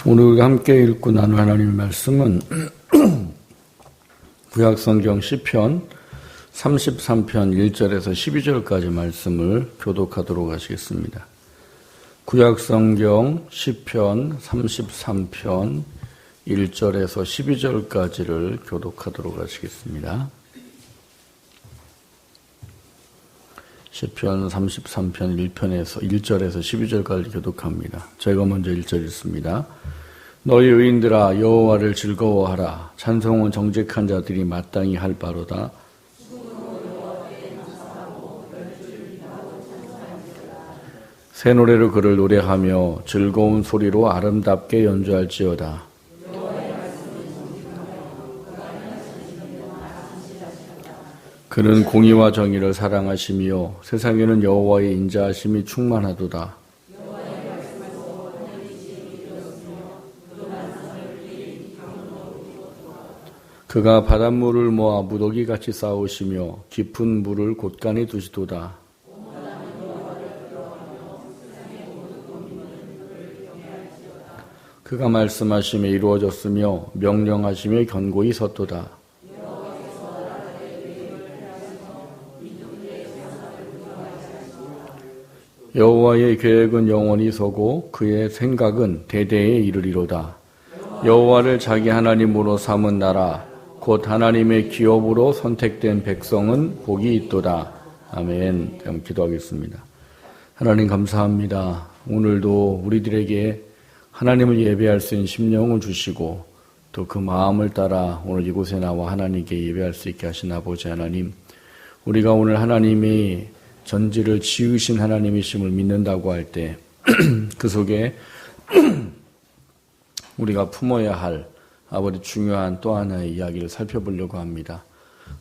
오늘 우리가 함께 읽고 나눌 하나님의 말씀은 구약성경 시편 33편 1절에서 12절까지 말씀을 교독하도록 하시겠습니다. 구약성경 시편 33편 1절에서 12절까지를 교독하도록 하시겠습니다. 시편 33편 1절에서 12절까지 교독합니다. 제가 먼저 1절 읽습니다. 너희 의인들아 여호와를 즐거워하라. 찬송은 정직한 자들이 마땅히 할 바로다. 새 노래로 그를 노래하며 즐거운 소리로 아름답게 연주할지어다. 그는 공의와 정의를 사랑하시며 세상에는 여호와의 인자하심이 충만하도다. 그가 바닷물을 모아 무더기같이 쌓으시며 깊은 물을 곳간에 두시도다. 그가 말씀하시며 이루어졌으며 명령하시며 견고히 섰도다. 여호와의 계획은 영원히 서고 그의 생각은 대대에 이르리로다. 여호와를 자기 하나님으로 삼은 나라 곧 하나님의 기업으로 선택된 백성은 복이 있도다. 아멘. 그럼 기도하겠습니다. 하나님 감사합니다. 오늘도 우리들에게 하나님을 예배할 수 있는 심령을 주시고 또 그 마음을 따라 오늘 이곳에 나와 하나님께 예배할 수 있게 하신 아버지 하나님, 우리가 오늘 하나님이 전지를 지으신 하나님이심을 믿는다고 할 때 그 속에 우리가 품어야 할 아버지 중요한 또 하나의 이야기를 살펴보려고 합니다.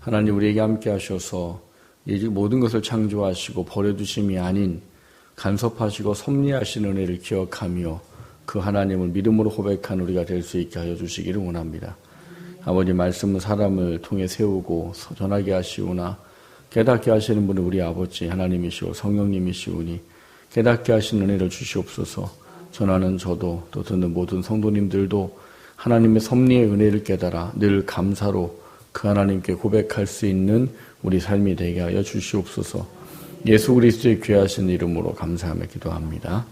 하나님 우리에게 함께 하셔서 모든 것을 창조하시고 버려두심이 아닌 간섭하시고 섭리하신 은혜를 기억하며 그 하나님을 믿음으로 고백한 우리가 될 수 있게 하여 주시기를 원합니다. 아버지 말씀은 사람을 통해 세우고 전하게 하시오나 깨닫게 하시는 분은 우리 아버지 하나님이시오 성령님이시오니 깨닫게 하시는 은혜를 주시옵소서. 전하는 저도 또 듣는 모든 성도님들도 하나님의 섭리의 은혜를 깨달아 늘 감사로 그 하나님께 고백할 수 있는 우리 삶이 되게 하여 주시옵소서. 예수 그리스도의 귀하신 이름으로 감사하며 기도합니다.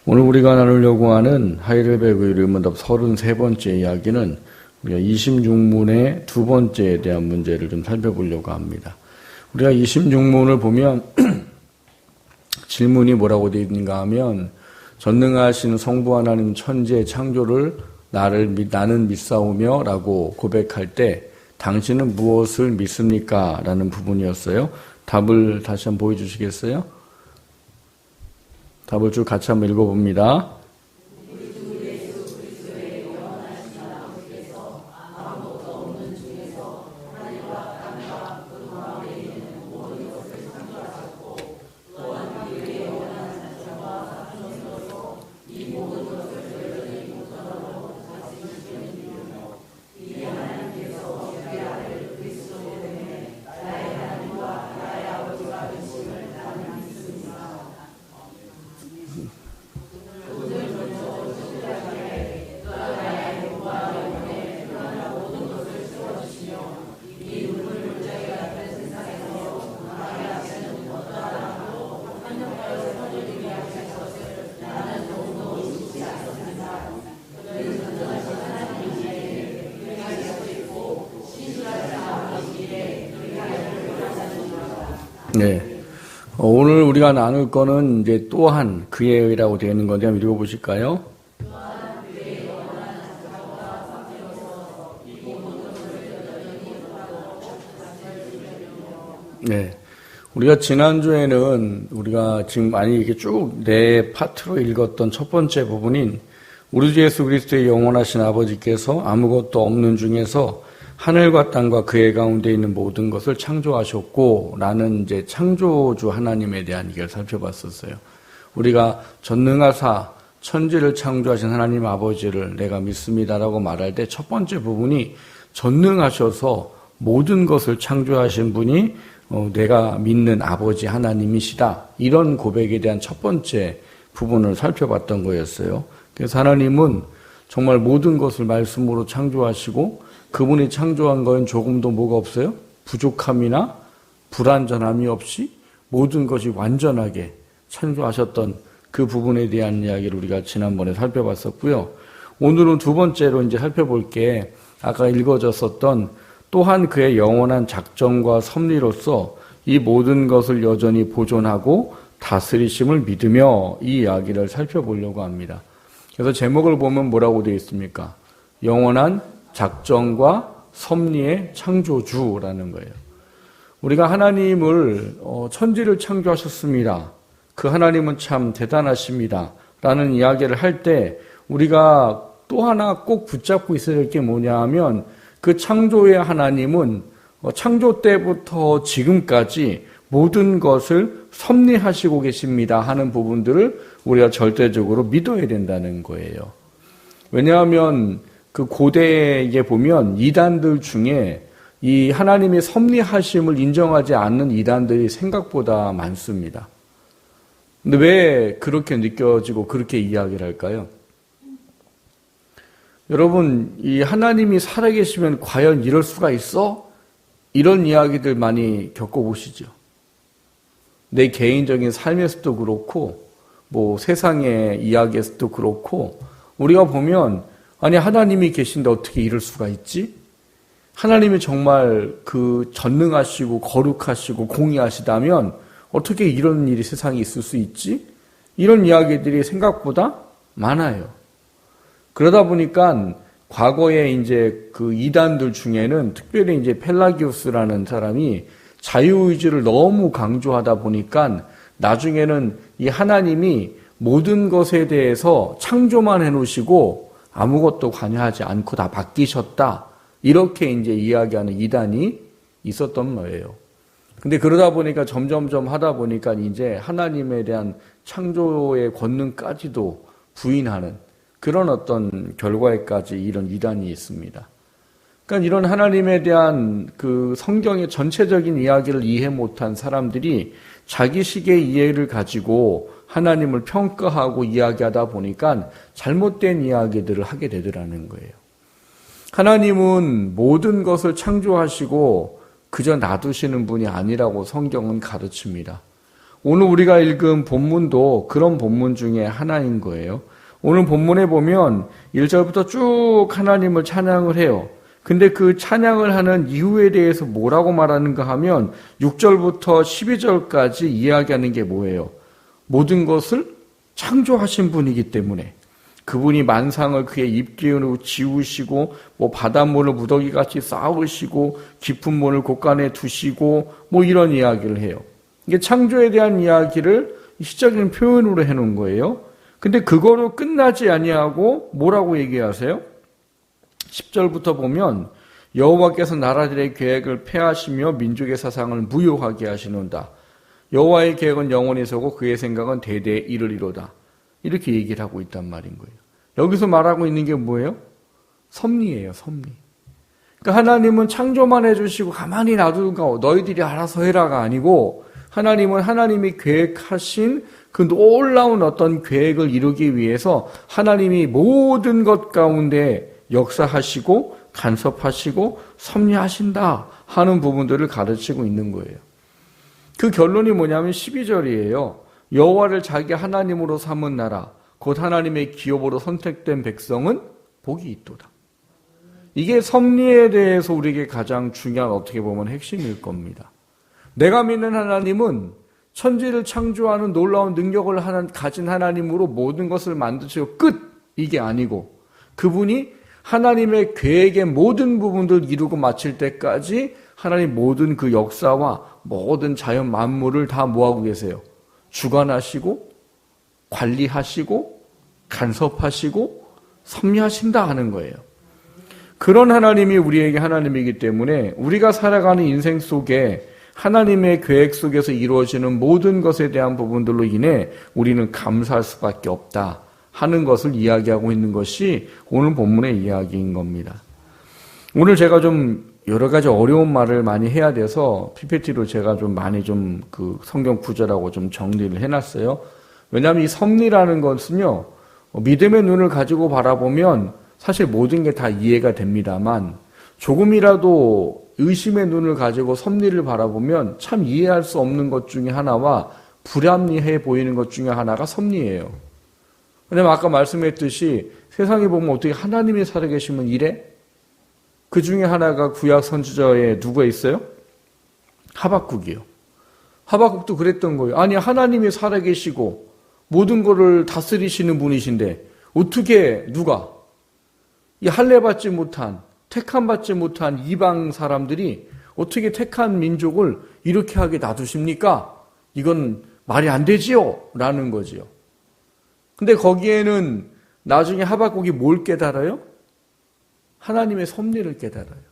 오늘 우리가 나누려고 하는 하이델베르 의문답 33번째 이야기는 우리가 26문의 두 번째에 대한 문제를 좀 살펴보려고 합니다. 우리가 26문을 보면 질문이 뭐라고 되어 있는가 하면 전능하신 성부 하나님 천지의 창조를 나는 믿사오며 라고 고백할 때 당신은 무엇을 믿습니까? 라는 부분이었어요. 답을 다시 한번 보여주시겠어요? 답을 쭉 같이 한번 읽어봅니다. 네. 오늘 우리가 나눌 거는 이제 또한 그의 의라고 되어 있는 건데 한번 읽어보실까요? 네. 우리가 지난주에는 우리가 지금 많이 이렇게 쭉 네 파트로 읽었던 첫 번째 부분인 우리 주 예수 그리스도의 영원하신 아버지께서 아무것도 없는 중에서 하늘과 땅과 그의 가운데 있는 모든 것을 창조하셨고 라는 이제 창조주 하나님에 대한 얘기를 살펴봤었어요. 우리가 전능하사 천지를 창조하신 하나님 아버지를 내가 믿습니다라고 말할 때 첫 번째 부분이 전능하셔서 모든 것을 창조하신 분이 내가 믿는 아버지 하나님이시다. 이런 고백에 대한 첫 번째 부분을 살펴봤던 거였어요. 그래서 하나님은 정말 모든 것을 말씀으로 창조하시고 그분이 창조한 건 조금도 뭐가 없어요? 부족함이나 불완전함이 없이 모든 것이 완전하게 창조하셨던 그 부분에 대한 이야기를 우리가 지난번에 살펴봤었고요. 오늘은 두 번째로 이제 살펴볼 게 아까 읽어졌었던 또한 그의 영원한 작정과 섭리로서 이 모든 것을 여전히 보존하고 다스리심을 믿으며 이 이야기를 살펴보려고 합니다. 그래서 제목을 보면 뭐라고 되어 있습니까? 영원한 작정과 섭리의 창조주라는 거예요. 우리가 하나님을 천지를 창조하셨습니다. 그 하나님은 참 대단하십니다. 라는 이야기를 할 때 우리가 또 하나 꼭 붙잡고 있어야 될 게 뭐냐 하면 그 창조의 하나님은 창조 때부터 지금까지 모든 것을 섭리하시고 계십니다 하는 부분들을 우리가 절대적으로 믿어야 된다는 거예요. 왜냐하면 그 고대에 보면 이단들 중에 이 하나님의 섭리하심을 인정하지 않는 이단들이 생각보다 많습니다. 근데 왜 그렇게 느껴지고 그렇게 이야기를 할까요? 여러분, 이 하나님이 살아계시면 과연 이럴 수가 있어? 이런 이야기들 많이 겪어보시죠. 내 개인적인 삶에서도 그렇고 뭐 세상의 이야기에서도 그렇고 우리가 보면 아니 하나님이 계신데 어떻게 이럴 수가 있지? 하나님이 정말 그 전능하시고 거룩하시고 공의하시다면 어떻게 이런 일이 세상에 있을 수 있지? 이런 이야기들이 생각보다 많아요. 그러다 보니까 과거에 이제 그 이단들 중에는 특별히 이제 펠라기우스라는 사람이 자유의지를 너무 강조하다 보니까 나중에는 이 하나님이 모든 것에 대해서 창조만 해놓으시고 아무것도 관여하지 않고 다 바뀌셨다. 이렇게 이제 이야기하는 이단이 있었던 거예요. 근데 그러다 보니까 점점점 하다 보니까 이제 하나님에 대한 창조의 권능까지도 부인하는 그런 어떤 결과에까지 이런 이단이 있습니다. 그러니까 이런 하나님에 대한 그 성경의 전체적인 이야기를 이해 못한 사람들이 자기식의 이해를 가지고 하나님을 평가하고 이야기하다 보니까 잘못된 이야기들을 하게 되더라는 거예요. 하나님은 모든 것을 창조하시고 그저 놔두시는 분이 아니라고 성경은 가르칩니다. 오늘 우리가 읽은 본문도 그런 본문 중에 하나인 거예요. 오늘 본문에 보면 1절부터 쭉 하나님을 찬양을 해요. 근데 그 찬양을 하는 이유에 대해서 뭐라고 말하는가 하면 6절부터 12절까지 이야기하는 게 뭐예요? 모든 것을 창조하신 분이기 때문에 그분이 만상을 그의 입기운으로 지우시고 뭐 바닷물을 무더기같이 쌓으시고 깊은 물을 곳간에 두시고 뭐 이런 이야기를 해요. 이게 창조에 대한 이야기를 시적인 표현으로 해놓은 거예요. 근데 그거로 끝나지 아니하고 뭐라고 얘기하세요? 10절부터 보면 여호와께서 나라들의 계획을 폐하시며 민족의 사상을 무효하게 하시는다. 여호와의 계획은 영원히 서고 그의 생각은 대대에 이르리로다. 이렇게 얘기를 하고 있단 말인 거예요. 여기서 말하고 있는 게 뭐예요? 섭리예요, 섭리. 그러니까 하나님은 창조만 해주시고 가만히 놔두고 너희들이 알아서 해라가 아니고 하나님은 하나님이 계획하신 그 놀라운 어떤 계획을 이루기 위해서 하나님이 모든 것 가운데 역사하시고 간섭하시고 섭리하신다 하는 부분들을 가르치고 있는 거예요. 그 결론이 뭐냐면 12절이에요. 여호와를 자기 하나님으로 삼은 나라 곧 하나님의 기업으로 선택된 백성은 복이 있도다. 이게 섭리에 대해서 우리에게 가장 중요한 어떻게 보면 핵심일 겁니다. 내가 믿는 하나님은 천지를 창조하는 놀라운 능력을 가진 하나님으로 모든 것을 만드시고 끝! 이게 아니고 그분이 하나님의 계획의 모든 부분들을 이루고 마칠 때까지 하나님 모든 그 역사와 모든 자연 만물을 다 뭐하고 계세요? 주관하시고 관리하시고 간섭하시고 섭리하신다 하는 거예요. 그런 하나님이 우리에게 하나님이기 때문에 우리가 살아가는 인생 속에 하나님의 계획 속에서 이루어지는 모든 것에 대한 부분들로 인해 우리는 감사할 수밖에 없다 하는 것을 이야기하고 있는 것이 오늘 본문의 이야기인 겁니다. 오늘 제가 좀 여러 가지 어려운 말을 많이 해야 돼서 PPT로 제가 좀 많이 좀 그 성경 구절하고 좀 정리를 해놨어요. 왜냐하면 이 섭리라는 것은요, 믿음의 눈을 가지고 바라보면 사실 모든 게 다 이해가 됩니다만 조금이라도 의심의 눈을 가지고 섭리를 바라보면 참 이해할 수 없는 것 중에 하나와 불합리해 보이는 것 중에 하나가 섭리예요. 왜냐하면 아까 말씀했듯이 세상에 보면 어떻게 하나님이 살아계시면 이래? 그 중에 하나가 구약 선지자에 누가 있어요? 하박국이요. 하박국도 그랬던 거예요. 아니 하나님이 살아계시고 모든 것을 다스리시는 분이신데 어떻게 누가 이 할례받지 못한 택함받지 못한 이방 사람들이 어떻게 택한 민족을 이렇게 하게 놔두십니까? 이건 말이 안 되지요? 라는 거지요. 근데 거기에는 나중에 하박국이 뭘 깨달아요? 하나님의 섭리를 깨달아요.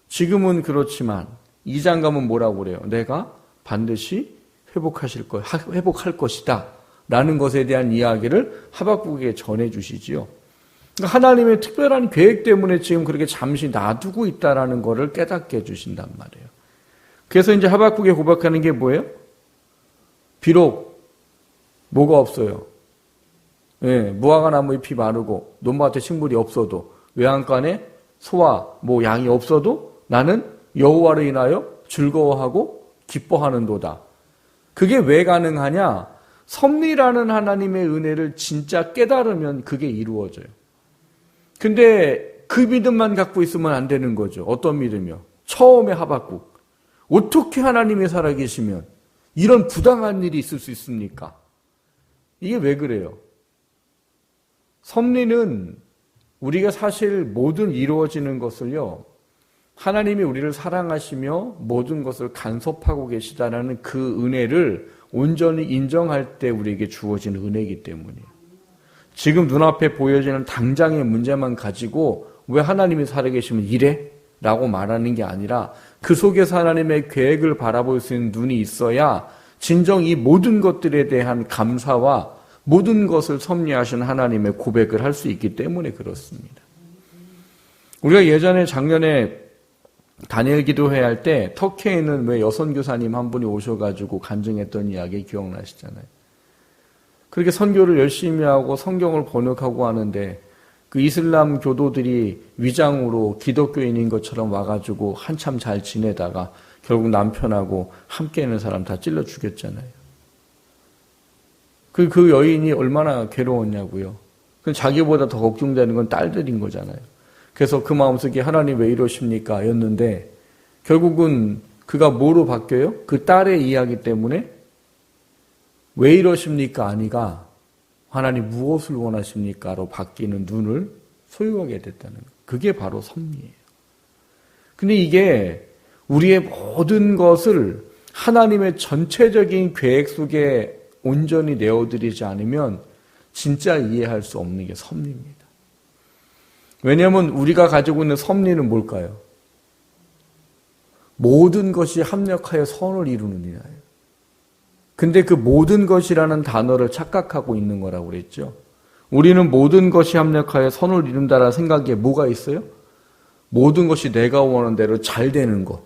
지금은 그렇지만 2장 가면 뭐라고 그래요? 내가 반드시 회복할 것이다. 라는 것에 대한 이야기를 하박국에게 전해주시지요. 그러니까 하나님의 특별한 계획 때문에 지금 그렇게 잠시 놔두고 있다라는 것을 깨닫게 해주신단 말이에요. 그래서 이제 하박국에 고백하는 게 뭐예요? 비록 뭐가 없어요. 예, 무화과 나무 잎이 마르고 논밭에 식물이 없어도 외양간에 소와 양이 없어도 나는 여호와를 인하여 즐거워하고 기뻐하는도다. 그게 왜 가능하냐? 섭리라는 하나님의 은혜를 진짜 깨달으면 그게 이루어져요. 근데 그 믿음만 갖고 있으면 안 되는 거죠. 어떤 믿음이요? 처음에 하박국. 어떻게 하나님이 살아계시면 이런 부당한 일이 있을 수 있습니까? 이게 왜 그래요? 섭리는 우리가 사실 모든 이루어지는 것을요, 하나님이 우리를 사랑하시며 모든 것을 간섭하고 계시다라는 그 은혜를 온전히 인정할 때 우리에게 주어진 은혜이기 때문이에요. 지금 눈앞에 보여지는 당장의 문제만 가지고 왜 하나님이 살아계시면 이래? 라고 말하는 게 아니라 그 속에서 하나님의 계획을 바라볼 수 있는 눈이 있어야 진정 이 모든 것들에 대한 감사와 모든 것을 섭리하신 하나님의 고백을 할 수 있기 때문에 그렇습니다. 우리가 예전에 작년에 다니엘 기도회 할 때 터키에 있는 왜 여선교사님 한 분이 오셔가지고 간증했던 이야기 기억나시잖아요. 그렇게 선교를 열심히 하고 성경을 번역하고 하는데 그 이슬람 교도들이 위장으로 기독교인인 것처럼 와가지고 한참 잘 지내다가 결국 남편하고 함께 있는 사람 다 찔러 죽였잖아요. 그 여인이 얼마나 괴로웠냐고요. 자기보다 더 걱정되는 건 딸들인 거잖아요. 그래서 그 마음속에 하나님 왜 이러십니까? 였는데 결국은 그가 뭐로 바뀌어요? 그 딸의 이야기 때문에 왜 이러십니까? 아니가 하나님 무엇을 원하십니까? 로 바뀌는 눈을 소유하게 됐다는 거예요. 그게 바로 섭리예요. 근데 이게 우리의 모든 것을 하나님의 전체적인 계획 속에 온전히 내어드리지 않으면 진짜 이해할 수 없는 게 섭리입니다. 왜냐하면 우리가 가지고 있는 섭리는 뭘까요? 모든 것이 합력하여 선을 이루는 이라예요. 근데 그 모든 것이라는 단어를 착각하고 있는 거라고 그랬죠. 우리는 모든 것이 합력하여 선을 이룬다라는 생각에 뭐가 있어요? 모든 것이 내가 원하는 대로 잘 되는 것.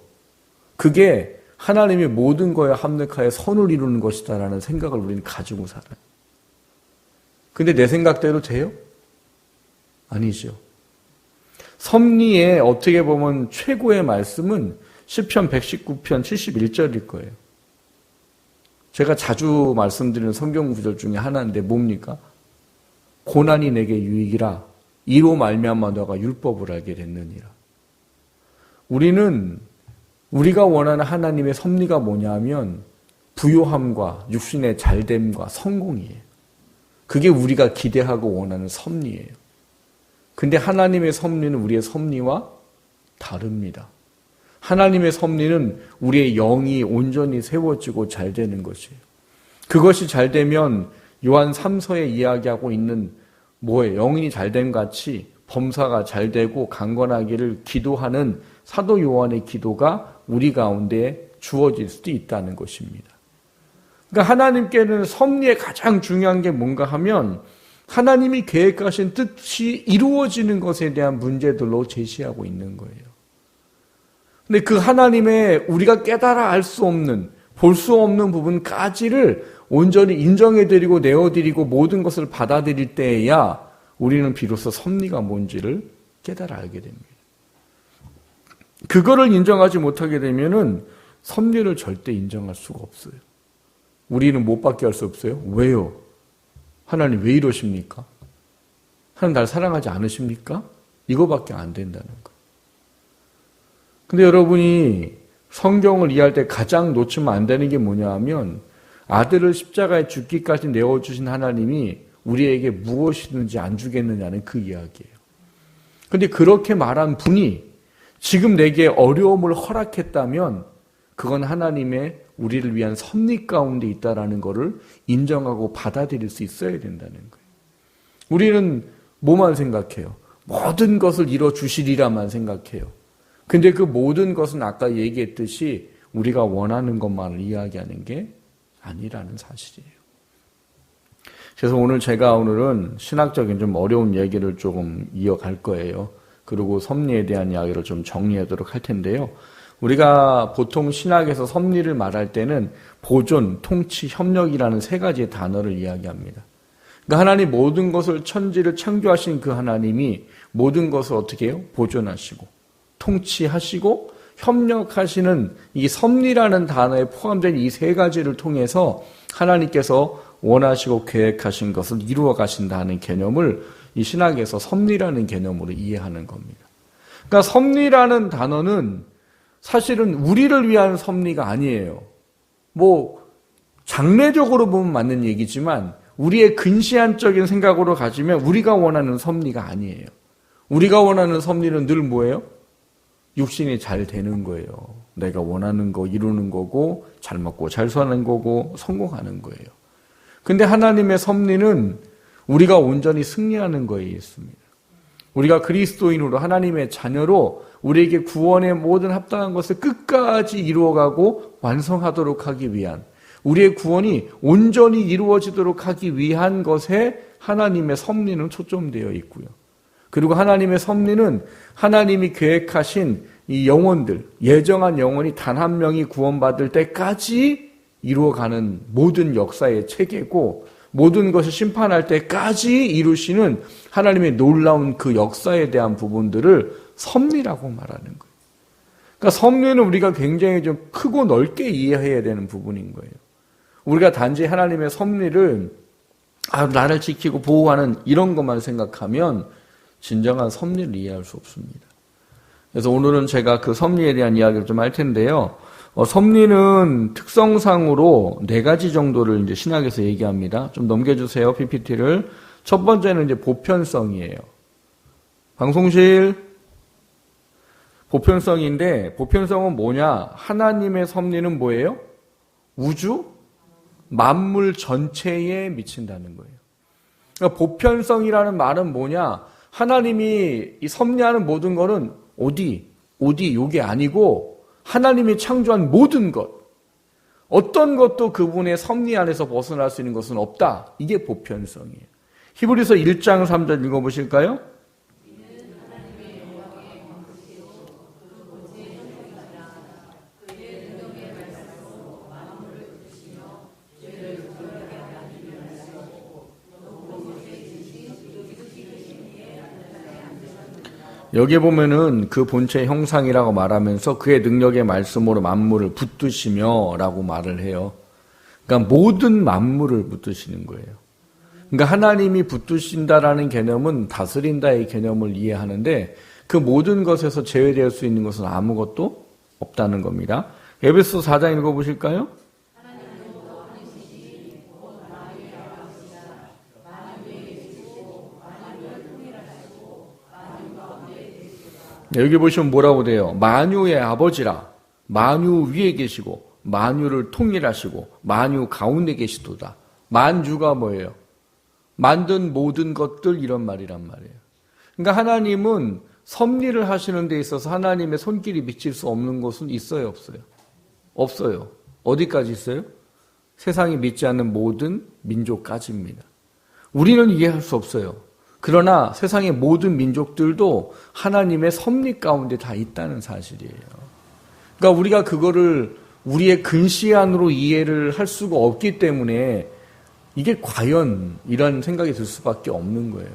그게 하나님이 모든 거에 합력하여 선을 이루는 것이다라는 생각을 우리는 가지고 살아요. 근데 내 생각대로 돼요? 아니죠. 섭리의 어떻게 보면 최고의 말씀은 시편 119편 71절일 거예요. 제가 자주 말씀드리는 성경 구절 중에 하나인데 뭡니까? 고난이 내게 유익이라 이로 말미암아 너가 율법을 알게 됐느니라. 우리가 원하는 하나님의 섭리가 뭐냐면 부요함과 육신의 잘됨과 성공이에요. 그게 우리가 기대하고 원하는 섭리예요. 근데 하나님의 섭리는 우리의 섭리와 다릅니다. 하나님의 섭리는 우리의 영이 온전히 세워지고 잘 되는 것이에요. 그것이 잘 되면 요한 3서에 이야기하고 있는 뭐예요? 영이 잘됨 같이 범사가 잘 되고 강건하기를 기도하는 사도 요한의 기도가 우리 가운데 주어질 수도 있다는 것입니다. 그러니까 하나님께는 섭리의 가장 중요한 게 뭔가 하면 하나님이 계획하신 뜻이 이루어지는 것에 대한 문제들로 제시하고 있는 거예요. 근데 그 하나님의 우리가 깨달아 알 수 없는 볼 수 없는 부분까지를 온전히 인정해드리고 내어드리고 모든 것을 받아들일 때에야 우리는 비로소 섭리가 뭔지를 깨달아 알게 됩니다. 그거를 인정하지 못하게 되면은 섭리를 절대 인정할 수가 없어요. 우리는 못 받게 할 수 없어요. 왜요? 하나님 왜 이러십니까? 하나님 날 사랑하지 않으십니까? 이거밖에 안 된다는 거예요. 근데 여러분이 성경을 이해할 때 가장 놓치면 안 되는 게 뭐냐 하면 아들을 십자가에 죽기까지 내어주신 하나님이 우리에게 무엇이든지 안 주겠느냐는 그 이야기예요. 근데 그렇게 말한 분이 지금 내게 어려움을 허락했다면 그건 하나님의 우리를 위한 섭리 가운데 있다라는 것을 인정하고 받아들일 수 있어야 된다는 거예요. 우리는 뭐만 생각해요? 모든 것을 이뤄주시리라만 생각해요. 근데 그 모든 것은 아까 얘기했듯이 우리가 원하는 것만을 이야기하는 게 아니라는 사실이에요. 그래서 오늘은 신학적인 좀 어려운 얘기를 조금 이어갈 거예요. 그리고 섭리에 대한 이야기를 좀 정리하도록 할 텐데요. 우리가 보통 신학에서 섭리를 말할 때는 보존, 통치, 협력이라는 세 가지의 단어를 이야기합니다. 그러니까 하나님 모든 것을 천지를 창조하신 그 하나님이 모든 것을 어떻게 해요? 보존하시고 통치하시고 협력하시는 이 섭리라는 단어에 포함된 이 세 가지를 통해서 하나님께서 원하시고 계획하신 것을 이루어 가신다는 개념을 이 신학에서 섭리라는 개념으로 이해하는 겁니다. 그러니까 섭리라는 단어는 사실은 우리를 위한 섭리가 아니에요. 장래적으로 보면 맞는 얘기지만 우리의 근시안적인 생각으로 가지면 우리가 원하는 섭리가 아니에요. 우리가 원하는 섭리는 늘 뭐예요? 육신이 잘 되는 거예요. 내가 원하는 거 이루는 거고 잘 먹고 잘 사는 거고 성공하는 거예요. 근데 하나님의 섭리는 우리가 온전히 승리하는 거에 있습니다. 우리가 그리스도인으로 하나님의 자녀로 우리에게 구원의 모든 합당한 것을 끝까지 이루어가고 완성하도록 하기 위한 우리의 구원이 온전히 이루어지도록 하기 위한 것에 하나님의 섭리는 초점되어 있고요. 그리고 하나님의 섭리는 하나님이 계획하신 이 영혼들, 예정한 영혼이 단 한 명이 구원받을 때까지 이루어가는 모든 역사의 체계고 모든 것을 심판할 때까지 이루시는 하나님의 놀라운 그 역사에 대한 부분들을 섭리라고 말하는 거예요. 그러니까 섭리는 우리가 굉장히 좀 크고 넓게 이해해야 되는 부분인 거예요. 우리가 단지 하나님의 섭리를 나를 지키고 보호하는 이런 것만 생각하면 진정한 섭리를 이해할 수 없습니다. 그래서 오늘은 제가 그 섭리에 대한 이야기를 좀 할 텐데요. 섭리는 특성상으로 4가지 정도를 이제 신학에서 얘기합니다. 좀 넘겨주세요, PPT를. 첫 번째는 이제 보편성이에요. 방송실. 보편성인데, 보편성은 뭐냐? 하나님의 섭리는 뭐예요? 우주, 만물 전체에 미친다는 거예요. 그러니까 보편성이라는 말은 뭐냐? 하나님이 이 섭리하는 모든 거는 어디, 요게 아니고, 하나님이 창조한 모든 것, 어떤 것도 그분의 섭리 안에서 벗어날 수 있는 것은 없다. 이게 보편성이에요. 히브리서 1장 3절 읽어보실까요? 여기에 보면은 그 본체의 형상이라고 말하면서 그의 능력의 말씀으로 만물을 붙드시며 라고 말을 해요. 그러니까 모든 만물을 붙드시는 거예요. 그러니까 하나님이 붙드신다라는 개념은 다스린다의 개념을 이해하는데 그 모든 것에서 제외될 수 있는 것은 아무것도 없다는 겁니다. 에베소 4장 읽어보실까요? 여기 보시면 뭐라고 돼요? 만유의 아버지라. 만유 위에 계시고 만유를 통일하시고 만유 가운데 계시도다. 만유가 뭐예요? 만든 모든 것들 이런 말이란 말이에요. 그러니까 하나님은 섭리를 하시는 데 있어서 하나님의 손길이 미칠 수 없는 곳은 있어요, 없어요? 없어요. 어디까지 있어요? 세상이 믿지 않는 모든 민족까지입니다. 우리는 이해할 수 없어요. 그러나 세상의 모든 민족들도 하나님의 섭리 가운데 다 있다는 사실이에요. 그러니까 우리가 그거를 우리의 근시안으로 이해를 할 수가 없기 때문에 이게 과연 이런 생각이 들 수밖에 없는 거예요.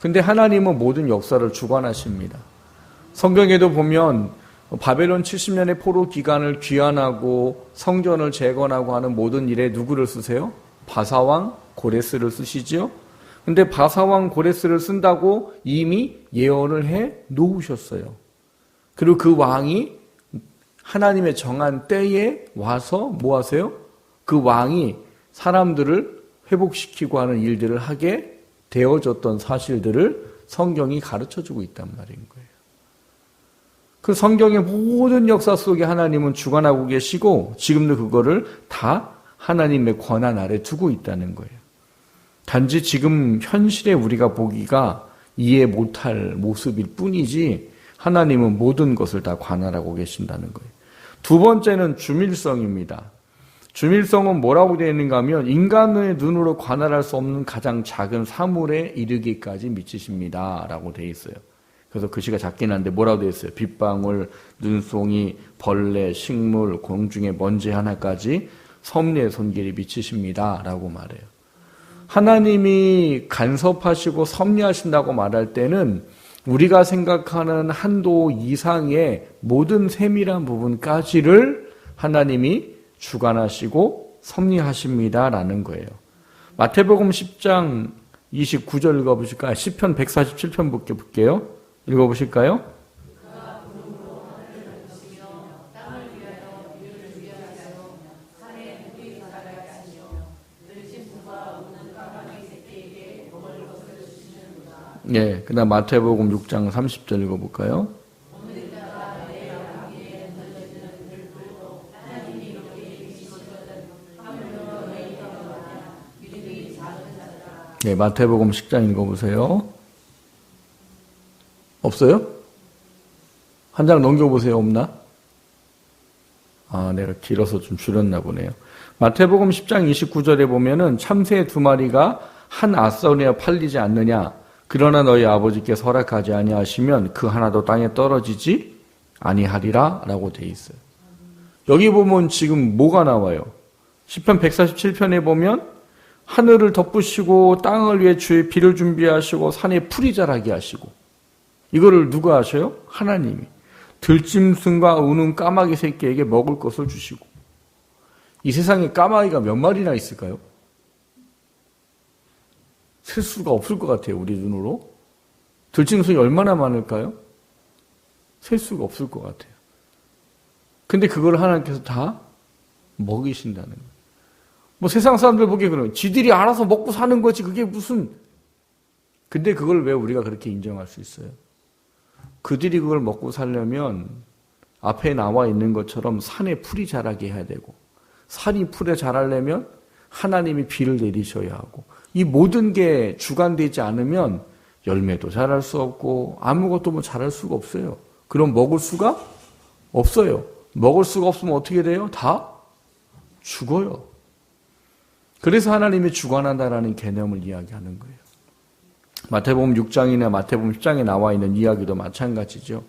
근데 하나님은 모든 역사를 주관하십니다. 성경에도 보면 바벨론 70년의 포로 기간을 귀환하고 성전을 재건하고 하는 모든 일에 누구를 쓰세요? 바사왕 고레스를 쓰시죠. 근데 바사왕 고레스를 쓴다고 이미 예언을 해 놓으셨어요. 그리고 그 왕이 하나님의 정한 때에 와서 뭐 하세요? 그 왕이 사람들을 회복시키고 하는 일들을 하게 되어졌던 사실들을 성경이 가르쳐주고 있단 말인 거예요. 그 성경의 모든 역사 속에 하나님은 주관하고 계시고 지금도 그거를 다 하나님의 권한 아래 두고 있다는 거예요. 단지 지금 현실에 우리가 보기가 이해 못할 모습일 뿐이지 하나님은 모든 것을 다 관할하고 계신다는 거예요. 두 번째는 주밀성입니다. 주밀성은 뭐라고 되어 있는가 하면 인간의 눈으로 관할할 수 없는 가장 작은 사물에 이르기까지 미치십니다 라고 되어 있어요. 그래서 글씨가 작긴 한데 뭐라고 되어 있어요? 빗방울, 눈송이, 벌레, 식물, 공중의 먼지 하나까지 섭리의 손길이 미치십니다 라고 말해요. 하나님이 간섭하시고 섭리하신다고 말할 때는 우리가 생각하는 한도 이상의 모든 세밀한 부분까지를 하나님이 주관하시고 섭리하십니다라는 거예요. 마태복음 10장 29절 읽어보실까요? 시편 147편 볼게요. 읽어보실까요? 예, 그 다음 마태복음 6장 30절 읽어볼까요? 네, 마태복음 10장 읽어보세요. 없어요? 한 장 넘겨보세요. 없나? 아, 내가 길어서 좀 줄였나 보네요. 마태복음 10장 29절에 보면은 참새 2마리가 한 아싸리에 팔리지 않느냐? 그러나 너희 아버지께서 허락하지 아니하시면 그 하나도 땅에 떨어지지 아니하리라 라고 돼 있어요. 여기 보면 지금 뭐가 나와요? 시편 147편에 보면 하늘을 덮으시고 땅을 위해 주의 비를 준비하시고 산에 풀이 자라게 하시고 이거를 누가 하셔요? 하나님이. 들짐승과 우는 까마귀 새끼에게 먹을 것을 주시고 이 세상에 까마귀가 몇 마리나 있을까요? 셀 수가 없을 것 같아요. 우리 눈으로. 들짐승이 얼마나 많을까요? 셀 수가 없을 것 같아요. 근데 그걸 하나님께서 다 먹이신다는 거예요. 뭐 세상 사람들 보기에 그러면 지들이 알아서 먹고 사는 거지 그게 무슨. 근데 그걸 왜 우리가 그렇게 인정할 수 있어요? 그들이 그걸 먹고 살려면 앞에 나와 있는 것처럼 산에 풀이 자라게 해야 되고 산이 풀에 자라려면 하나님이 비를 내리셔야 하고 이 모든 게 주관되지 않으면 열매도 자랄 수 없고 아무것도 뭐 자랄 수가 없어요. 그럼 먹을 수가 없어요. 먹을 수가 없으면 어떻게 돼요? 다 죽어요. 그래서 하나님이 주관한다라는 개념을 이야기하는 거예요. 마태복음 6장이나 마태복음 10장에 나와 있는 이야기도 마찬가지죠.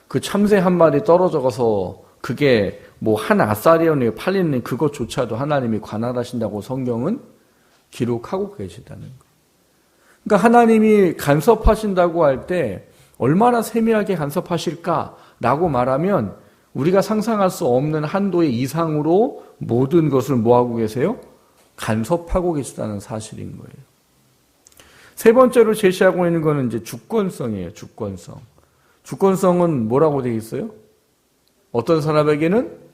그 참새 한 마리 떨어져서 그게 뭐 한 아싸리온에 팔리는 그것조차도 하나님이 관할하신다고 성경은 기록하고 계시다는 거예요. 그러니까 하나님이 간섭하신다고 할 때 얼마나 세밀하게 간섭하실까라고 말하면 우리가 상상할 수 없는 한도의 이상으로 모든 것을 뭐하고 계세요? 간섭하고 계시다는 사실인 거예요. 세 번째로 제시하고 있는 것은 이제 주권성이에요. 주권성. 주권성은 뭐라고 되어 있어요? 어떤 사람에게는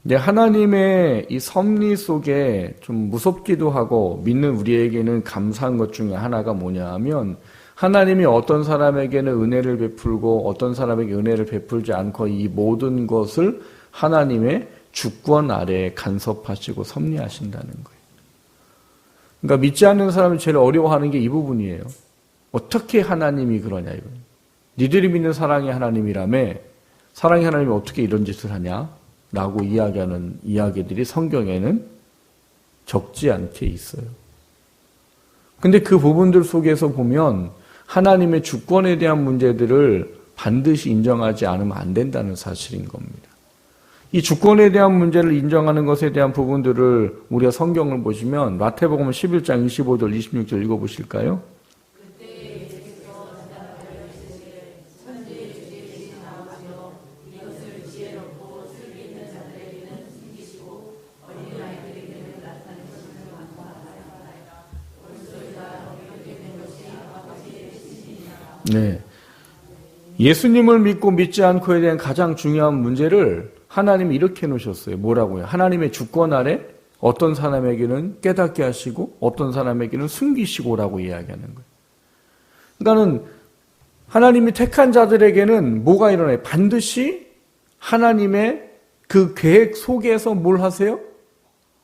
네, 하나님의 이 섭리 속에 좀 무섭기도 하고 믿는 우리에게는 감사한 것 중에 하나가 뭐냐 하면 하나님이 어떤 사람에게는 은혜를 베풀고 어떤 사람에게 은혜를 베풀지 않고 이 모든 것을 하나님의 주권 아래에 간섭하시고 섭리하신다는 거예요. 그러니까 믿지 않는 사람이 제일 어려워하는 게 이 부분이에요. 어떻게 하나님이 그러냐 이거. 니들이 믿는 사랑의 하나님이라며 사랑의 하나님이 어떻게 이런 짓을 하냐? 라고 이야기하는 이야기들이 성경에는 적지 않게 있어요. 근데 그 부분들 속에서 보면 하나님의 주권에 대한 문제들을 반드시 인정하지 않으면 안 된다는 사실인 겁니다. 이 주권에 대한 문제를 인정하는 것에 대한 부분들을 우리가 성경을 보시면 마태복음 11장 25절 26절 읽어보실까요? 네. 예수님을 믿고 믿지 않고에 대한 가장 중요한 문제를 하나님이 이렇게 놓으셨어요. 뭐라고요? 하나님의 주권 아래 어떤 사람에게는 깨닫게 하시고 어떤 사람에게는 숨기시고라고 이야기하는 거예요. 그러니까는 하나님이 택한 자들에게는 뭐가 일어나요? 반드시 하나님의 그 계획 속에서 뭘 하세요?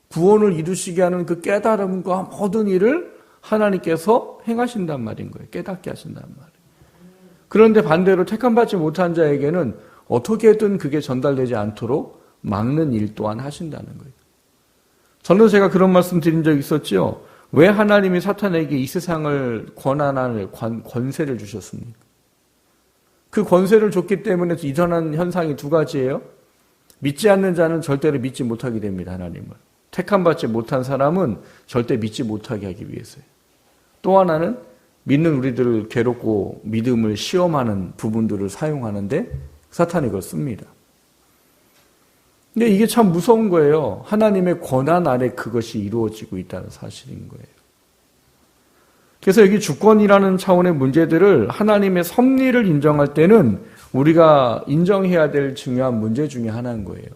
구원을 이루시게 하는 그 깨달음과 모든 일을 하나님께서 행하신단 말인 거예요. 깨닫게 하신단 말이에요. 그런데 반대로 택함받지 못한 자에게는 어떻게든 그게 전달되지 않도록 막는 일 또한 하신다는 거예요. 저는 제가 그런 말씀 드린 적 있었죠. 왜 하나님이 사탄에게 이 세상을 권한을 권세를 주셨습니까? 그 권세를 줬기 때문에 일어난 현상이 두 가지예요. 믿지 않는 자는 절대로 믿지 못하게 됩니다. 하나님을. 택함받지 못한 사람은 절대 믿지 못하게 하기 위해서요. 또 하나는 믿는 우리들을 괴롭고 믿음을 시험하는 부분들을 사용하는데 사탄이 그걸 씁니다. 근데 이게 참 무서운 거예요. 하나님의 권한 아래 그것이 이루어지고 있다는 사실인 거예요. 그래서 여기 주권이라는 차원의 문제들을 하나님의 섭리를 인정할 때는 우리가 인정해야 될 중요한 문제 중에 하나인 거예요.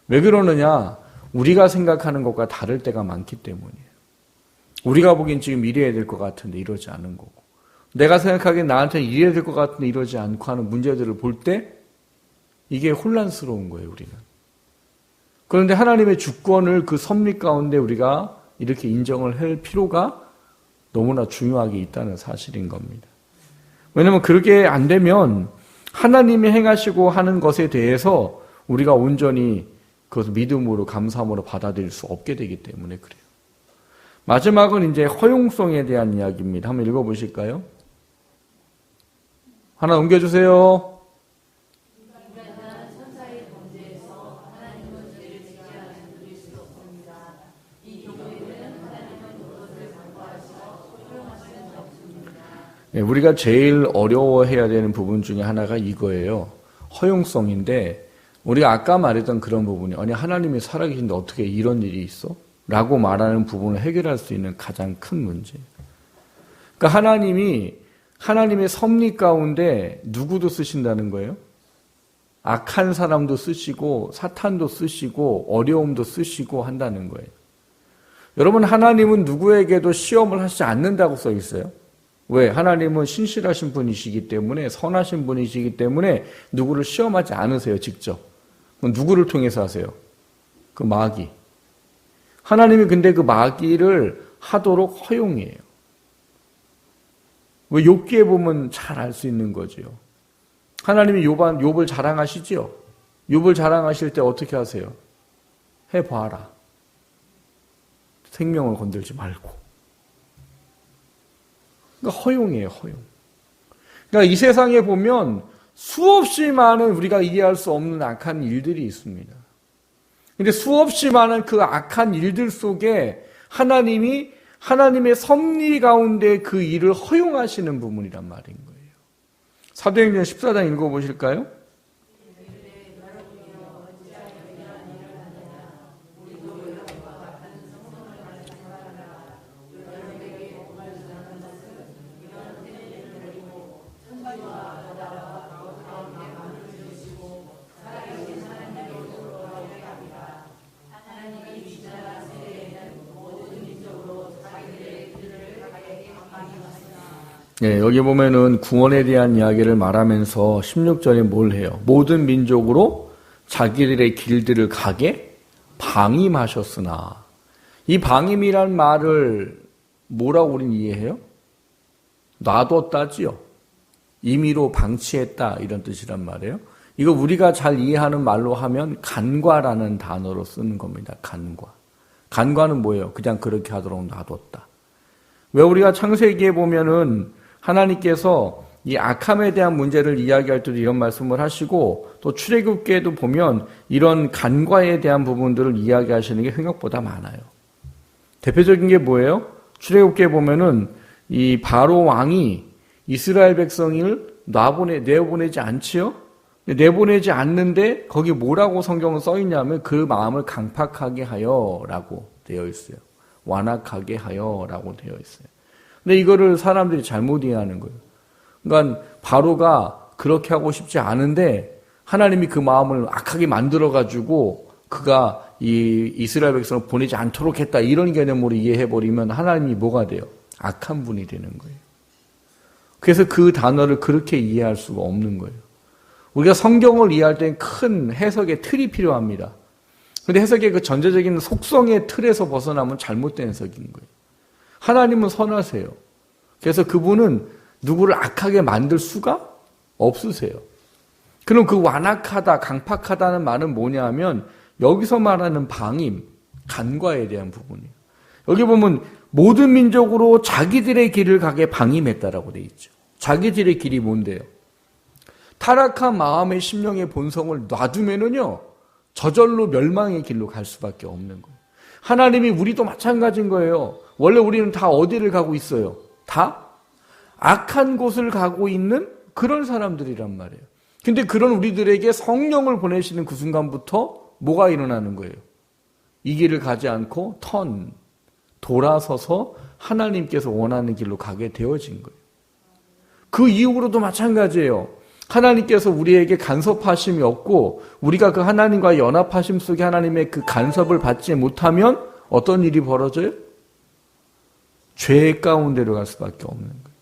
왜 그러느냐? 우리가 생각하는 것과 다를 때가 많기 때문이에요. 우리가 보기엔 지금 이래야 될 것 같은데 이러지 않은 거고, 내가 생각하기엔 나한테 이래야 될 것 같은데 이러지 않고 하는 문제들을 볼 때 이게 혼란스러운 거예요, 우리는. 그런데 하나님의 주권을 그 섭리 가운데 우리가 이렇게 인정을 할 필요가 너무나 중요하게 있다는 사실인 겁니다. 왜냐하면 그렇게 안 되면 하나님이 행하시고 하는 것에 대해서 우리가 온전히 그것을 믿음으로 감사함으로 받아들일 수 없게 되기 때문에 그래요. 마지막은 이제 허용성에 대한 이야기입니다. 한번 읽어보실까요? 하나 넘겨주세요. 네, 우리가 제일 어려워해야 되는 부분 중에 하나가 이거예요. 허용성인데 우리가 아까 말했던 그런 부분이 아니 하나님이 살아계신데 어떻게 이런 일이 있어? 라고 말하는 부분을 해결할 수 있는 가장 큰 문제예요. 그러니까 하나님의 섭리 가운데 누구도 쓰신다는 거예요? 악한 사람도 쓰시고 사탄도 쓰시고 어려움도 쓰시고 한다는 거예요. 여러분, 하나님은 누구에게도 시험을 하시지 않는다고 써 있어요. 왜? 하나님은 신실하신 분이시기 때문에, 선하신 분이시기 때문에 누구를 시험하지 않으세요, 직접. 누구를 통해서 하세요? 그 마귀. 하나님이 근데 그 마귀를 하도록 허용해요. 왜? 욥기에 보면 잘 알 수 있는 거죠. 하나님이 욥을 자랑하시죠? 욥을 자랑하실 때 어떻게 하세요? 해봐라. 생명을 건들지 말고. 그러니까 허용이에요, 허용. 그러니까 이 세상에 보면 수없이 많은 우리가 이해할 수 없는 악한 일들이 있습니다. 근데 수없이 많은 그 악한 일들 속에 하나님의 섭리 가운데 그 일을 허용하시는 부분이란 말인 거예요. 사도행전 14장 읽어보실까요? 네, 여기 보면은 구원에 대한 이야기를 말하면서 16절에 뭘 해요? 모든 민족으로 자기들의 길들을 가게 방임하셨으나, 이 방임이란 말을 뭐라고 우리는 이해해요? 놔뒀다지요. 임의로 방치했다 이런 뜻이란 말이에요. 이거 우리가 잘 이해하는 말로 하면 간과라는 단어로 쓰는 겁니다. 간과. 간과는 뭐예요? 그냥 그렇게 하도록 놔뒀다. 왜? 우리가 창세기에 보면은 하나님께서 이 악함에 대한 문제를 이야기할 때도 이런 말씀을 하시고 또 출애굽기에도 보면 이런 간과에 대한 부분들을 이야기하시는 게 생각보다 많아요. 대표적인 게 뭐예요? 출애굽기에 보면은 이 바로 왕이 이스라엘 백성을 내보내지 않지요? 내보내지 않는데 거기 뭐라고 성경은 써 있냐면 그 마음을 강팍하게 하여라고 되어 있어요. 완악하게 하여라고 되어 있어요. 근데 이거를 사람들이 잘못 이해하는 거예요. 그러니까 바로가 그렇게 하고 싶지 않은데 하나님이 그 마음을 악하게 만들어가지고 그가 이 이스라엘 백성을 보내지 않도록 했다 이런 개념으로 이해해버리면 하나님이 뭐가 돼요? 악한 분이 되는 거예요. 그래서 그 단어를 그렇게 이해할 수가 없는 거예요. 우리가 성경을 이해할 때는 큰 해석의 틀이 필요합니다. 그런데 해석의 그 전제적인 속성의 틀에서 벗어나면 잘못된 해석인 거예요. 하나님은 선하세요. 그래서 그분은 누구를 악하게 만들 수가 없으세요. 그럼 그 완악하다, 강팍하다는 말은 뭐냐 하면 여기서 말하는 방임, 간과에 대한 부분이에요. 여기 보면 모든 민족으로 자기들의 길을 가게 방임했다라고 되어 있죠. 자기들의 길이 뭔데요? 타락한 마음의 심령의 본성을 놔두면은요, 저절로 멸망의 길로 갈 수밖에 없는 거예요. 하나님이 우리도 마찬가지인 거예요. 원래 우리는 다 어디를 가고 있어요? 다 악한 곳을 가고 있는 그런 사람들이란 말이에요. 근데 그런 우리들에게 성령을 보내시는 그 순간부터 뭐가 일어나는 거예요? 이 길을 가지 않고 돌아서서 하나님께서 원하는 길로 가게 되어진 거예요. 그 이후로도 마찬가지예요. 하나님께서 우리에게 간섭하심이 없고 우리가 그 하나님과 연합하심 속에 하나님의 그 간섭을 받지 못하면 어떤 일이 벌어져요? 죄 가운데로 갈 수밖에 없는 거예요.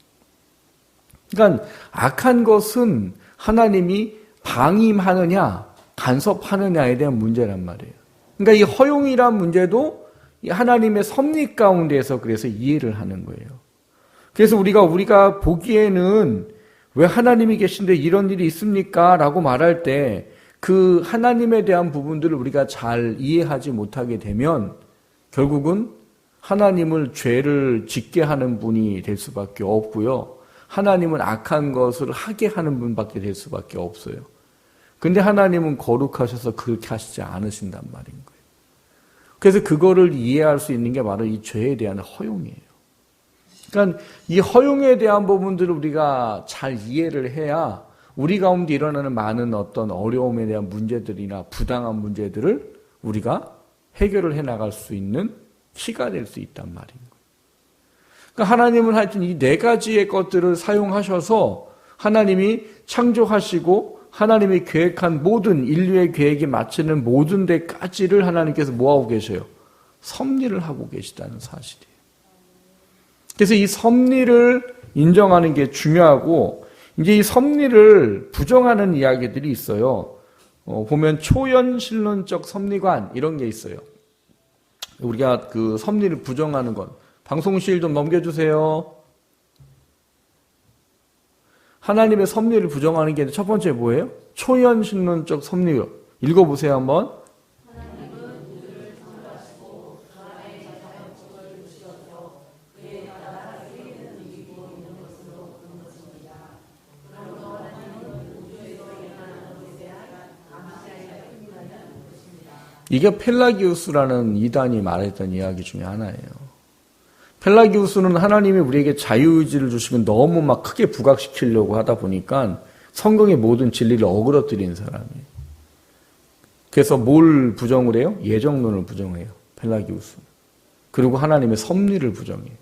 그러니까 악한 것은 하나님이 방임하느냐 간섭하느냐에 대한 문제란 말이에요. 그러니까 이 허용이란 문제도 하나님의 섭리 가운데에서 그래서 이해를 하는 거예요. 그래서 우리가 보기에는 왜 하나님이 계신데 이런 일이 있습니까? 라고 말할 때 그 하나님에 대한 부분들을 우리가 잘 이해하지 못하게 되면 결국은 하나님을 죄를 짓게 하는 분이 될 수밖에 없고요. 하나님은 악한 것을 하게 하는 분밖에 될 수밖에 없어요. 근데 하나님은 거룩하셔서 그렇게 하시지 않으신단 말인 거예요. 그래서 그거를 이해할 수 있는 게 바로 이 죄에 대한 허용이에요. 그러니까 이 허용에 대한 부분들을 우리가 잘 이해를 해야 우리 가운데 일어나는 많은 어떤 어려움에 대한 문제들이나 부당한 문제들을 우리가 해결을 해나갈 수 있는 키가 될 수 있단 말인 거예요. 그러니까 하나님은 하여튼 이 네 가지의 것들을 사용하셔서 하나님이 창조하시고 하나님이 계획한 모든 인류의 계획에 맞추는 모든 데까지를 하나님께서 뭐하고 계셔요? 섭리를 하고 계시다는 사실이에요. 그래서 이 섭리를 인정하는 게 중요하고 이제 이 섭리를 부정하는 이야기들이 있어요. 보면 초연신론적 섭리관 이런 게 있어요. 우리가 그 섭리를 부정하는 것. 방송실 좀 넘겨주세요. 하나님의 섭리를 부정하는 게 첫 번째 뭐예요? 초연신론적 섭리. 읽어보세요 한번. 이게 펠라기우스라는 이단이 말했던 이야기 중에 하나예요. 펠라기우스는 하나님이 우리에게 자유의지를 주시면 너무 막 크게 부각시키려고 하다 보니까 성경의 모든 진리를 어그러뜨리는 사람이에요. 그래서 뭘 부정을 해요? 예정론을 부정해요. 펠라기우스. 그리고 하나님의 섭리를 부정해요.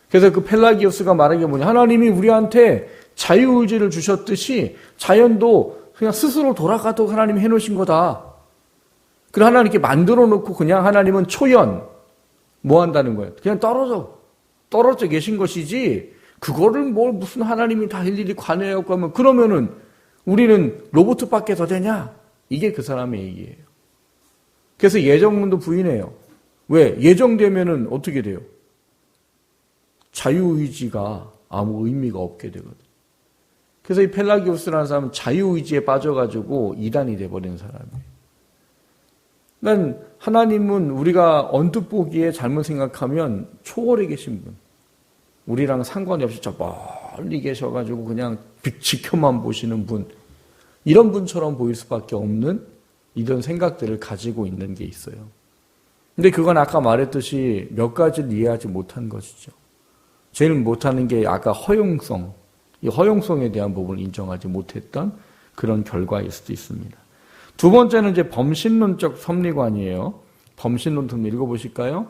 그래서 그 펠라기우스가 말한 게 뭐냐? 하나님이 우리한테 자유의지를 주셨듯이 자연도 그냥 스스로 돌아가도록 하나님이 해놓으신 거다. 그래 하나님께 만들어 놓고 그냥 하나님은 초연 뭐 한다는 거예요? 그냥 떨어져 계신 것이지 그거를 뭘 무슨 하나님이 다 일일이 관여하고 하면 그러면은 우리는 로봇밖에 더 되냐? 이게 그 사람의 얘기예요. 그래서 예정론도 부인해요. 왜? 예정되면은 어떻게 돼요? 자유의지가 아무 의미가 없게 되거든. 그래서 이 펠라기우스라는 사람은 자유의지에 빠져가지고 이단이 돼버린 사람이에요. 난 하나님은 우리가 언뜻 보기에 잘못 생각하면 초월에 계신 분. 우리랑 상관이 없이 저 멀리 계셔가지고 그냥 지켜만 보시는 분, 이런 분처럼 보일 수밖에 없는 이런 생각들을 가지고 있는 게 있어요. 근데 그건 아까 말했듯이 몇 가지를 이해하지 못한 것이죠. 제일 못하는 게 아까 허용성, 이 허용성에 대한 부분을 인정하지 못했던 그런 결과일 수도 있습니다. 두 번째는 이제 범신론적 섭리관이에요. 범신론 좀 읽어보실까요?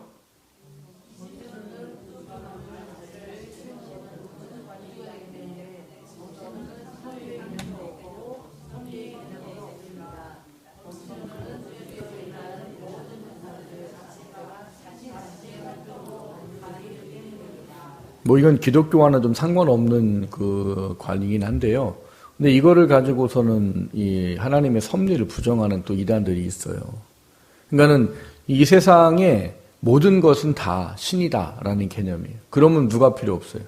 뭐 이건 기독교와는 좀 상관없는 그 관이긴 한데요. 근데 이거를 가지고서는 이 하나님의 섭리를 부정하는 또 이단들이 있어요. 그러니까는 이 세상에 모든 것은 다 신이다라는 개념이에요. 그러면 누가 필요 없어요?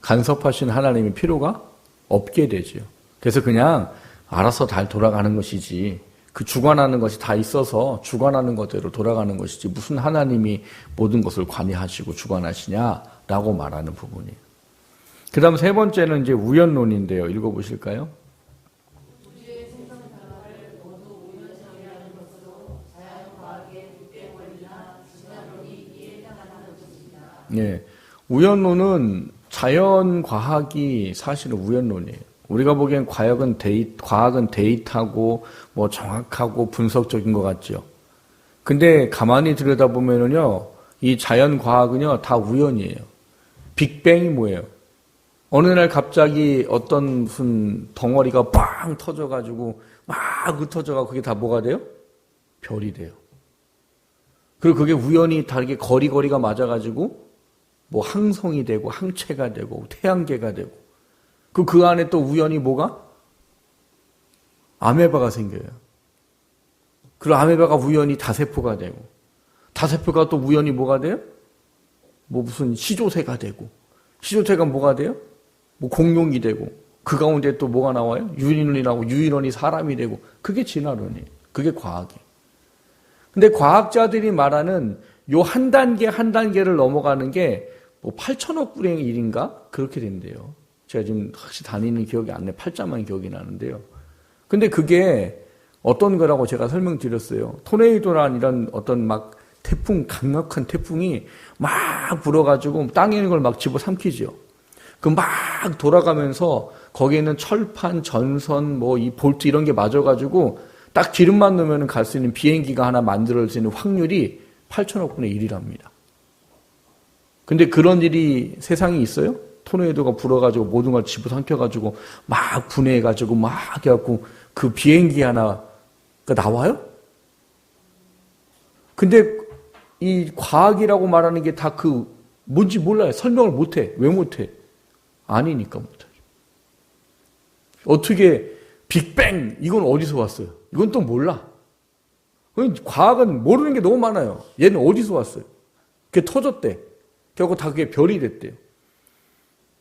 간섭하신 하나님이 필요가 없게 되죠. 그래서 그냥 알아서 잘 돌아가는 것이지, 그 주관하는 것이 다 있어서 주관하는 것대로 돌아가는 것이지 무슨 하나님이 모든 것을 관여하시고 주관하시냐라고 말하는 부분이에요. 그 다음 세 번째는 이제 우연론인데요. 읽어보실까요? 네. 우연론은 자연과학이 사실은 우연론이에요. 우리가 보기엔 과학은 데이터고 뭐 정확하고 분석적인 것 같죠. 근데 가만히 들여다보면은요, 이 자연과학은요, 다 우연이에요. 빅뱅이 뭐예요? 어느 날 갑자기 어떤 무슨 덩어리가 빵 터져가지고 막 흩어져가고 그게 다 뭐가 돼요? 별이 돼요. 그리고 그게 우연히 다르게 거리가 맞아가지고 뭐 항성이 되고 항체가 되고 태양계가 되고 그 안에 또 우연히 뭐가? 아메바가 생겨요. 그리고 아메바가 우연히 다세포가 되고 다세포가 또 우연히 뭐가 돼요? 뭐 무슨 시조새가 되고 시조새가 뭐가 돼요? 뭐 공룡이 되고 그 가운데 또 뭐가 나와요? 유인원이 나오고 유인원이 사람이 되고 그게 진화론이에요. 그게 과학이에요. 근데 과학자들이 말하는 요 한 단계 한 단계를 넘어가는 게 뭐 8천억 불의 일인가? 그렇게 된대요. 제가 지금 확실히 다니는 기억이 안 나요. 팔자만 기억이 나는데요. 근데 그게 어떤 거라고 제가 설명드렸어요. 토네이도란 이런 어떤 막 태풍, 강력한 태풍이 막 불어가지고 땅에 있는 걸 막 집어삼키죠. 그 막 돌아가면서 거기에 있는 철판, 전선, 뭐 이 볼트 이런 게 맞아가지고 딱 기름만 넣으면 갈 수 있는 비행기가 하나 만들어질 수 있는 확률이 8천억 분의 1이랍니다. 근데 그런 일이 세상에 있어요? 토네이도가 불어가지고 모든 걸 집어삼켜가지고 막 분해해가지고 막 해갖고 그 비행기 하나가 나와요? 근데 이 과학이라고 말하는 게 다 그 뭔지 몰라요. 설명을 못해. 왜 못해? 아니니까 못하죠. 어떻게 빅뱅 이건 어디서 왔어요? 이건 또 몰라. 과학은 모르는 게 너무 많아요. 얘는 어디서 왔어요? 그게 터졌대. 결국 다 그게 별이 됐대요.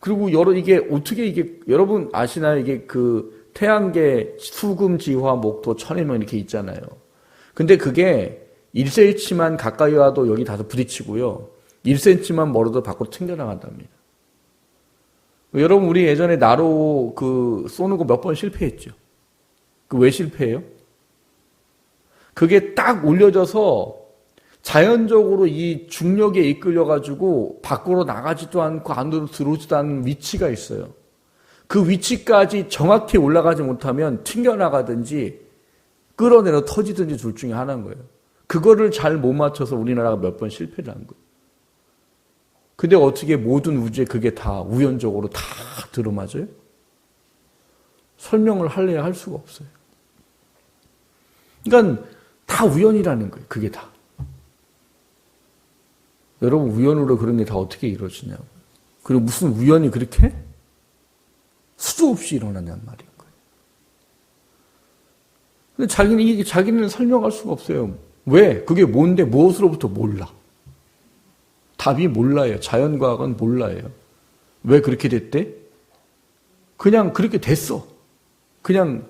그리고 이게 어떻게 이게 여러분 아시나요? 이게 그 태양계 수금, 지화, 목토, 천해명 이렇게 있잖아요. 근데 그게 1cm만 가까이 와도 여기 다서 부딪히고요. 1cm만 멀어도 밖으로 튕겨나간답니다. 여러분 우리 예전에 나로 그 쏘는 거 몇 번 실패했죠. 그 왜 실패해요? 그게 딱 올려져서 자연적으로 이 중력에 이끌려가지고 밖으로 나가지도 않고 안으로 들어오지도 않는 위치가 있어요. 그 위치까지 정확히 올라가지 못하면 튕겨나가든지 끌어내려 터지든지 둘 중에 하나인 거예요. 그거를 잘 못 맞춰서 우리나라가 몇 번 실패를 한 거예요. 근데 어떻게 모든 우주에 그게 다 우연적으로 다 들어맞아요? 설명을 할래야 할 수가 없어요. 그러니까 다 우연이라는 거예요. 그게 다. 여러분 우연으로 그런 게 다 어떻게 이루어지냐고. 그리고 무슨 우연이 그렇게 수도 없이 일어나냔 말인 거예요. 근데 자기는 설명할 수가 없어요. 왜? 그게 뭔데 무엇으로부터 몰라. 답이 몰라요. 자연과학은 몰라요. 왜 그렇게 됐대? 그냥 그렇게 됐어. 그냥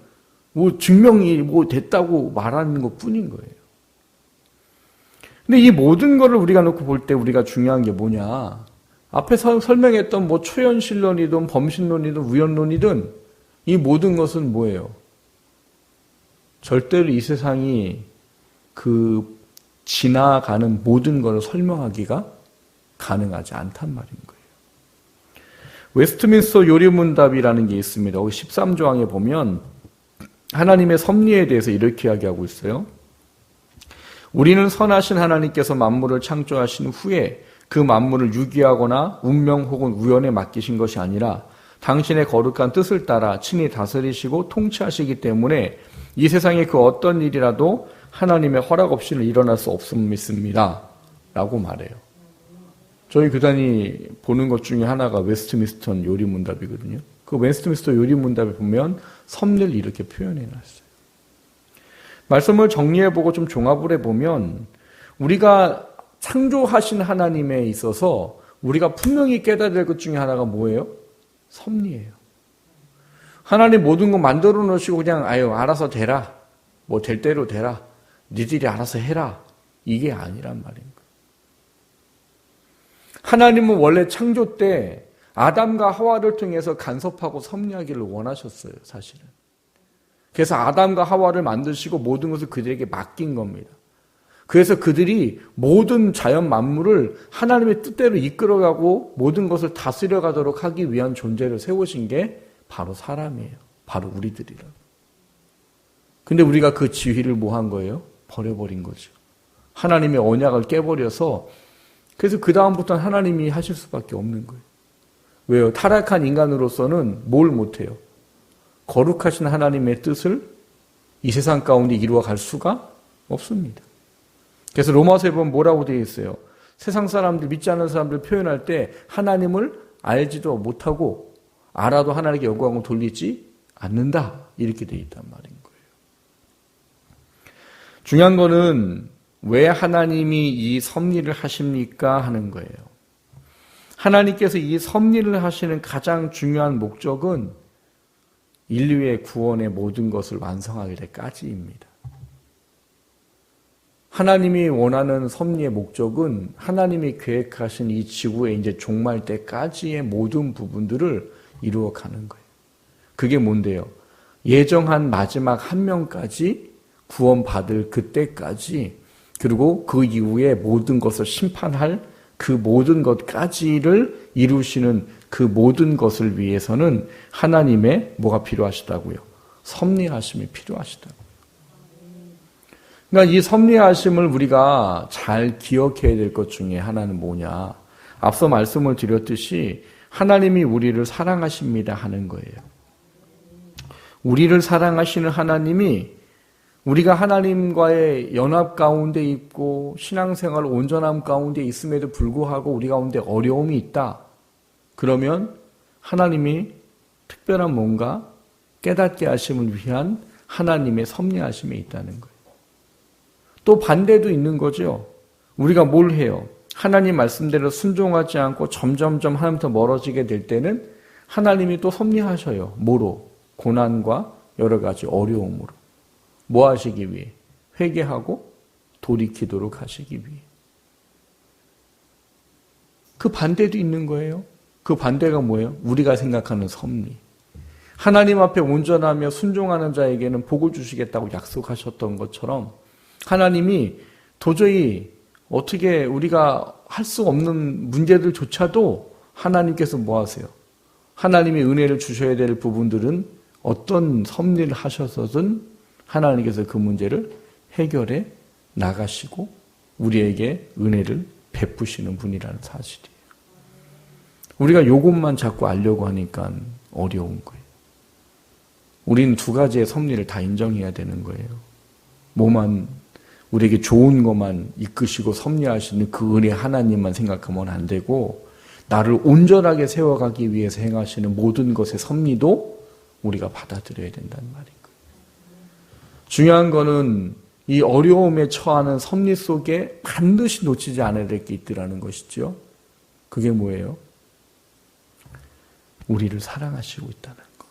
뭐 증명이 뭐 됐다고 말하는 것 뿐인 거예요. 근데 이 모든 거를 우리가 놓고 볼 때 우리가 중요한 게 뭐냐? 앞에 설명했던 뭐 초현실론이든 범신론이든 우연론이든 이 모든 것은 뭐예요? 절대로 이 세상이 그 지나가는 모든 것을 설명하기가 가능하지 않단 말인 거예요. 웨스트민스터 요리문답이라는 게 있습니다. 13조항에 보면 하나님의 섭리에 대해서 이렇게 이야기하고 있어요. 우리는 선하신 하나님께서 만물을 창조하신 후에 그 만물을 유기하거나 운명 혹은 우연에 맡기신 것이 아니라 당신의 거룩한 뜻을 따라 친히 다스리시고 통치하시기 때문에 이 세상의 그 어떤 일이라도 하나님의 허락 없이는 일어날 수 없습니다. 라고 말해요. 저희 교단이 보는 것 중에 하나가 웨스트민스터 요리문답이거든요. 그 웨스트민스터 요리문답에 보면 섭리를 이렇게 표현해놨어요. 말씀을 정리해보고 좀 종합을 해보면 우리가 창조하신 하나님에 있어서 우리가 분명히 깨달아야 될 것 중에 하나가 뭐예요? 섭리예요. 하나님 모든 거 만들어 놓으시고 그냥 알아서 되라. 뭐 될 대로 되라. 니들이 알아서 해라. 이게 아니란 말인 거예요. 하나님은 원래 창조 때 아담과 하와를 통해서 간섭하고 섭리하기를 원하셨어요, 사실은. 그래서 아담과 하와를 만드시고 모든 것을 그들에게 맡긴 겁니다. 그래서 그들이 모든 자연 만물을 하나님의 뜻대로 이끌어가고 모든 것을 다스려가도록 하기 위한 존재를 세우신 게 바로 사람이에요. 바로 우리들이라고. 근데 우리가 그 지위를 뭐 한 거예요? 버려버린 거죠. 하나님의 언약을 깨버려서 그래서 그 다음부터는 하나님이 하실 수밖에 없는 거예요. 왜요? 타락한 인간으로서는 뭘 못해요? 거룩하신 하나님의 뜻을 이 세상 가운데 이루어 갈 수가 없습니다. 그래서 로마서에 보면 뭐라고 되어 있어요? 세상 사람들, 믿지 않는 사람들 표현할 때 하나님을 알지도 못하고 알아도 하나님께 영광을 돌리지 않는다. 이렇게 되어 있단 말인 거예요. 중요한 거는 왜 하나님이 이 섭리를 하십니까? 하는 거예요. 하나님께서 이 섭리를 하시는 가장 중요한 목적은 인류의 구원의 모든 것을 완성하기 때까지입니다. 하나님이 원하는 섭리의 목적은 하나님이 계획하신 이 지구의 이제 종말 때까지의 모든 부분들을 이루어가는 거예요. 그게 뭔데요? 예정한 마지막 한 명까지 구원받을 그때까지 그리고 그 이후에 모든 것을 심판할 그 모든 것까지를 이루시는 그 모든 것을 위해서는 하나님의 뭐가 필요하시다고요? 섭리하심이 필요하시다고요. 그러니까 이 섭리하심을 우리가 잘 기억해야 될 것 중에 하나는 뭐냐? 앞서 말씀을 드렸듯이 하나님이 우리를 사랑하십니다 하는 거예요. 우리를 사랑하시는 하나님이 우리가 하나님과의 연합 가운데 있고 신앙생활 온전함 가운데 있음에도 불구하고 우리 가운데 어려움이 있다. 그러면 하나님이 특별한 뭔가 깨닫게 하심을 위한 하나님의 섭리하심이 있다는 거예요. 또 반대도 있는 거죠. 우리가 뭘 해요? 하나님 말씀대로 순종하지 않고 점점점 하나님부터 멀어지게 될 때는 하나님이 또 섭리하셔요. 뭐로? 고난과 여러 가지 어려움으로. 뭐 하시기 위해? 회개하고 돌이키도록 하시기 위해. 그 반대도 있는 거예요. 그 반대가 뭐예요? 우리가 생각하는 섭리. 하나님 앞에 온전하며 순종하는 자에게는 복을 주시겠다고 약속하셨던 것처럼 하나님이 도저히 어떻게 우리가 할 수 없는 문제들조차도 하나님께서 뭐 하세요? 하나님이 은혜를 주셔야 될 부분들은 어떤 섭리를 하셔서든 하나님께서 그 문제를 해결해 나가시고 우리에게 은혜를 베푸시는 분이라는 사실이에요. 우리가 이것만 자꾸 알려고 하니까 어려운 거예요. 우리는 두 가지의 섭리를 다 인정해야 되는 거예요. 뭐만 우리에게 좋은 것만 이끄시고 섭리하시는 그 은혜 하나님만 생각하면 안 되고 나를 온전하게 세워가기 위해서 행하시는 모든 것의 섭리도 우리가 받아들여야 된다는 말인 거예요. 중요한 거는 이 어려움에 처하는 섭리 속에 반드시 놓치지 않아야 될 게 있더라는 것이죠. 그게 뭐예요? 우리를 사랑하시고 있다는 거.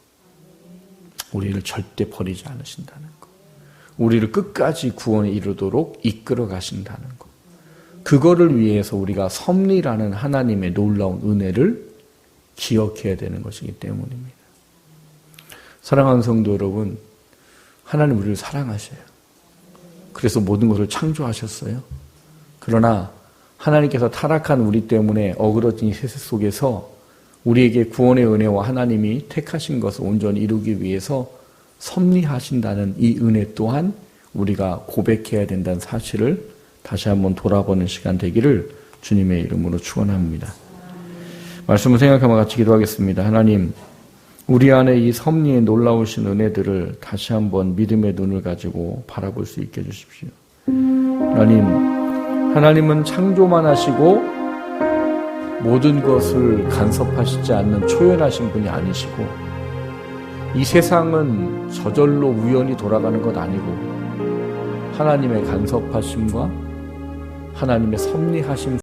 우리를 절대 버리지 않으신다는 거. 우리를 끝까지 구원에 이르도록 이끌어 가신다는 것. 그거를 위해서 우리가 섭리라는 하나님의 놀라운 은혜를 기억해야 되는 것이기 때문입니다. 사랑하는 성도 여러분, 하나님 우리를 사랑하셔요. 그래서 모든 것을 창조하셨어요. 그러나 하나님께서 타락한 우리 때문에 어그러진 이 세상 속에서 우리에게 구원의 은혜와 하나님이 택하신 것을 온전히 이루기 위해서 섭리하신다는 이 은혜 또한 우리가 고백해야 된다는 사실을 다시 한번 돌아보는 시간 되기를 주님의 이름으로 축원합니다. 말씀을 생각하며 같이 기도하겠습니다. 하나님, 우리 안에 이 섭리의 놀라우신 은혜들을 다시 한번 믿음의 눈을 가지고 바라볼 수 있게 해주십시오. 하나님은 창조만 하시고 모든 것을 간섭하시지 않는 초연하신 분이 아니시고 이 세상은 저절로 우연히 돌아가는 것 아니고 하나님의 간섭하심과 하나님의 섭리하심